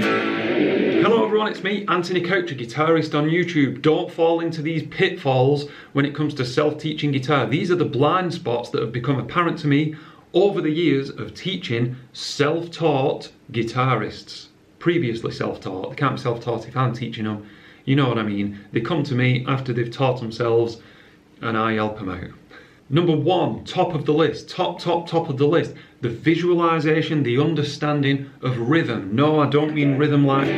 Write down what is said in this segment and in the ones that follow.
Hello everyone, it's me, Anthony Coach, a guitarist on YouTube. Don't fall into these pitfalls when it comes to self-teaching guitar. These are the blind spots that have become apparent to me over the years of teaching self-taught guitarists. Previously self-taught, they can't be self-taught if I'm teaching them. You know what I mean. They come to me after they've taught themselves and I help them out. Number one, top of the list, top of the list, the visualization, the understanding of rhythm. No, I don't mean rhythm like...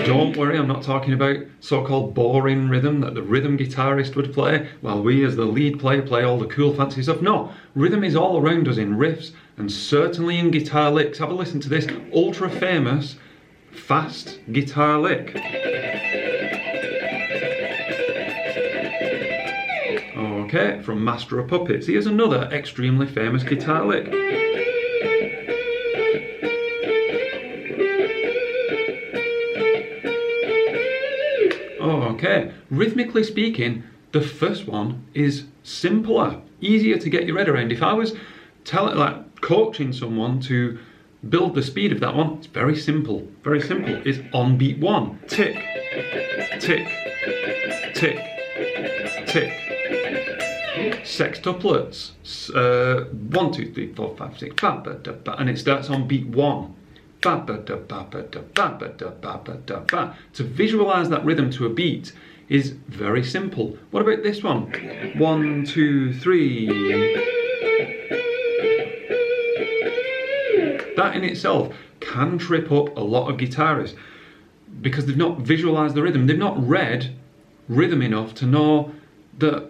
Don't worry, I'm not talking about so-called boring rhythm that the rhythm guitarist would play, while we as the lead player play all the cool fancy stuff. No, rhythm is all around us in riffs, and certainly in guitar licks. Have a listen to this ultra famous, fast guitar lick. Okay, from Master of Puppets. Here's another extremely famous guitar lick. Okay, rhythmically speaking, the first one is simpler, easier to get your head around. If I was coaching someone to build the speed of that one, it's very simple, very simple. It's on beat one, tick, tick, tick, tick. Sextuplets, 1, 2, 3, 4, 5, 6, ba, ba, da, ba, and it starts on beat one. Ba, ba, da, ba, ba, da, ba, ba, da, ba, ba, da, ba. To visualize that rhythm to a beat is very simple. What about this one? 1, 2, 3. That in itself can trip up a lot of guitarists because they've not visualized the rhythm. They've not read rhythm enough to know that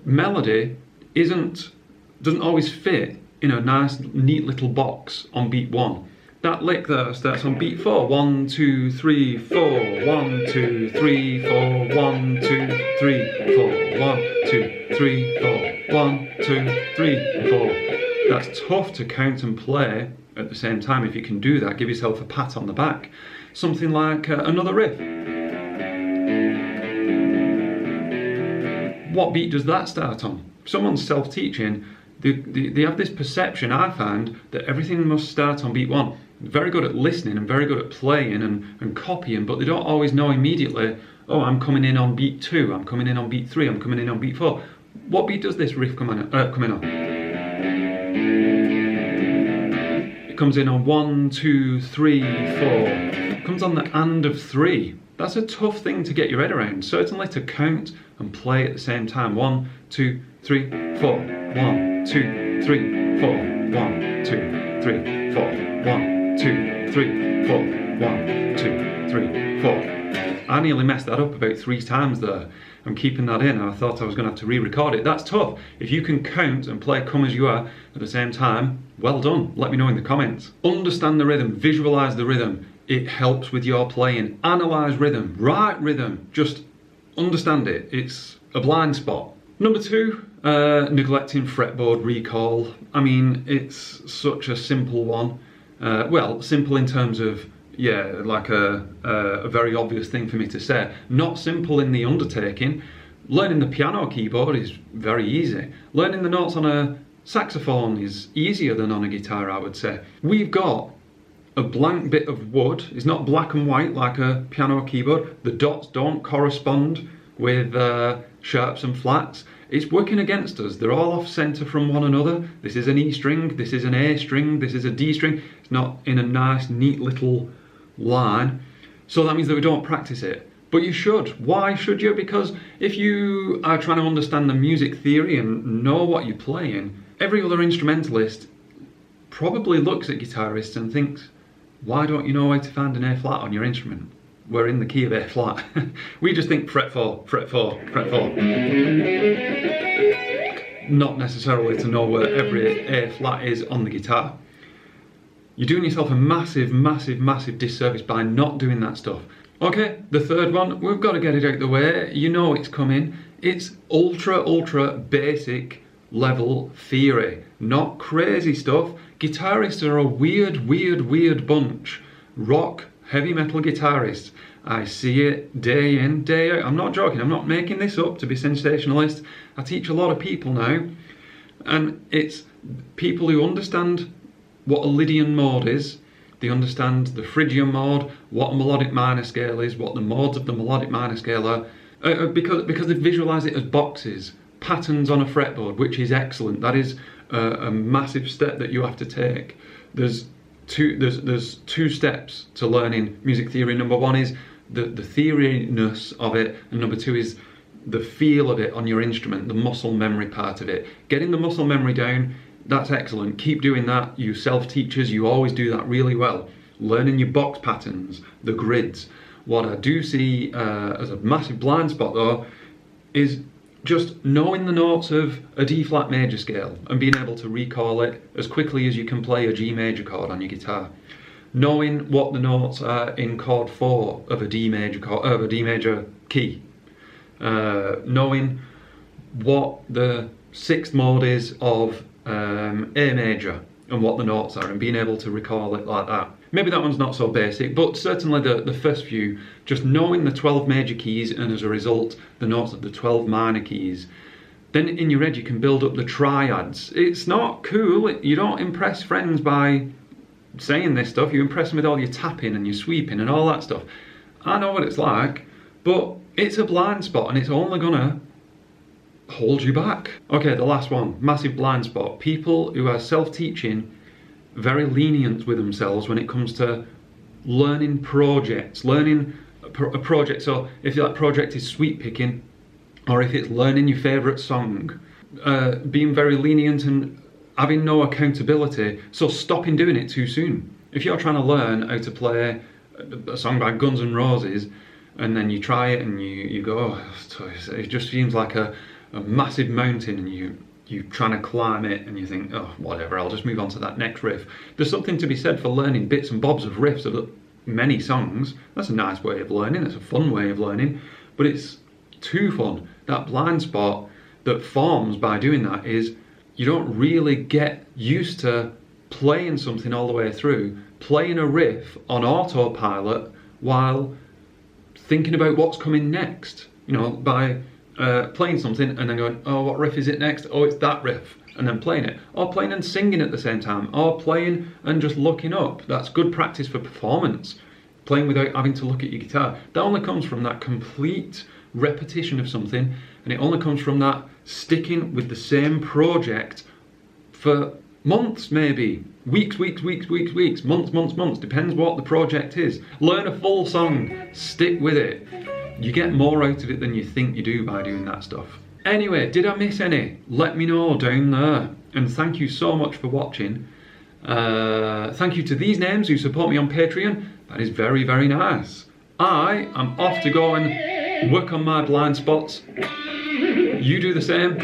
melody doesn't always fit in a nice, neat little box on beat one. That lick there starts on beat 4. 1, 2, 3, 4. 1, 2, 3, 4. 1, 2, 3, 4. 1, 2, 3, 4. 1, 2, 3, 4. That's tough to count and play at the same time. If you can do that, give yourself a pat on the back. Something like another riff. What beat does that start on? Someone's self-teaching, they have this perception, I find, that everything must start on beat one. They're very good at listening and very good at playing and copying, but they don't always know immediately, oh, I'm coming in on beat 2, I'm coming in on beat 3, I'm coming in on beat 4. What beat does this riff come in on? It comes in on 1, 2, 3, 4. It comes on the and of 3. That's a tough thing to get your head around, certainly to count and play at the same time. 1, 2, 3, 4. 1, 2, 3, 4. 1, 2, 3, 4. 1, 2, 3, 4. 1, 2, 3, 4. I nearly messed that up about 3 times there. I'm keeping that in and I thought I was going to have to re-record it. That's tough. If you can count and play Come As You Are at the same time, well done. Let me know in the comments. Understand the rhythm, visualize the rhythm. It helps with your playing. Analyze rhythm, write rhythm, just understand it. It's a blind spot. Number 2, neglecting fretboard recall. I mean, it's such a simple one. Well, simple in terms of, yeah, like a very obvious thing for me to say. Not simple in the undertaking. Learning the piano keyboard is very easy. Learning the notes on a saxophone is easier than on a guitar, I would say. We've got a blank bit of wood. It's not black and white like a piano keyboard. The dots don't correspond with sharps and flats. It's working against us. They're all off center from one another. This is an E string, this is an A string, this is a D string. It's not in a nice, neat little line. So that means that we don't practice it. But you should. Why should you? Because if you are trying to understand the music theory and know what you're playing, every other instrumentalist probably looks at guitarists and thinks, why don't you know how to find an A flat on your instrument? We're in the key of A flat. We just think fret 4, fret 4, fret 4. Not necessarily to know where every A flat is on the guitar. You're doing yourself a massive, massive, massive disservice by not doing that stuff. Okay, the third one, we've got to get it out the way. You know it's coming. It's ultra, ultra basic level theory, not crazy stuff. Guitarists are a weird, weird, weird bunch. Rock, heavy metal guitarists. I see it day in, day out. I'm not joking, I'm not making this up to be sensationalist. I teach a lot of people now, and it's people who understand what a Lydian mode is. They understand the Phrygian mode, what a melodic minor scale is, what the modes of the melodic minor scale are, because they visualise it as boxes, patterns on a fretboard, which is excellent. That is a massive step that you have to take. There's two steps to learning music theory. Number one is the theory-ness of it, and number two is the feel of it on your instrument, the muscle memory part of it. Getting the muscle memory down, that's excellent. Keep doing that. You self-teachers, you always do that really well. Learning your box patterns, the grids. What I do see as a massive blind spot though, is just knowing the notes of a D flat major scale and being able to recall it as quickly as you can play a G major chord on your guitar. Knowing what the notes are in chord 4 of a D major key. Knowing what the 6th mode is of A major and what the notes are, and being able to recall it like that. Maybe that one's not so basic, but certainly the first few, just knowing the 12 major keys and as a result the notes of the 12 minor keys. Then in your head you can build up the triads. It's not cool. You don't impress friends by saying this stuff. You impress them with all your tapping and your sweeping and all that stuff. I know what it's like, but it's a blind spot and it's only gonna hold you back. Okay, the last one, massive blind spot. People who are self-teaching, very lenient with themselves when it comes to learning projects, learning a project. So if that project is sweep picking, or if it's learning your favourite song, being very lenient and having no accountability, so stopping doing it too soon. If you're trying to learn how to play a song by Guns N' Roses, and then you try it and you go, oh, it just seems like a massive mountain, and you're trying to climb it and you think, oh, whatever, I'll just move on to that next riff. There's something to be said for learning bits and bobs of riffs of many songs. That's a nice way of learning, that's a fun way of learning, but it's too fun. That blind spot that forms by doing that is you don't really get used to playing something all the way through, playing a riff on autopilot while thinking about what's coming next. You know, by playing something and then going, oh, what riff is it next? Oh, it's that riff, and then playing it. Or playing and singing at the same time, or playing and just looking up. That's good practice for performance. Playing without having to look at your guitar. That only comes from that complete repetition of something, and it only comes from that sticking with the same project for months, maybe. Weeks, months, depends what the project is. Learn a full song, stick with it. You get more out of it than you think you do by doing that stuff. Anyway, did I miss any? Let me know down there. And thank you so much for watching. Thank you to these names who support me on Patreon. That is very, very nice. I am off to go and work on my blind spots. You do the same.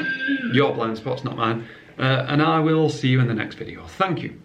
Your blind spots, not mine. And I will see you in the next video. Thank you.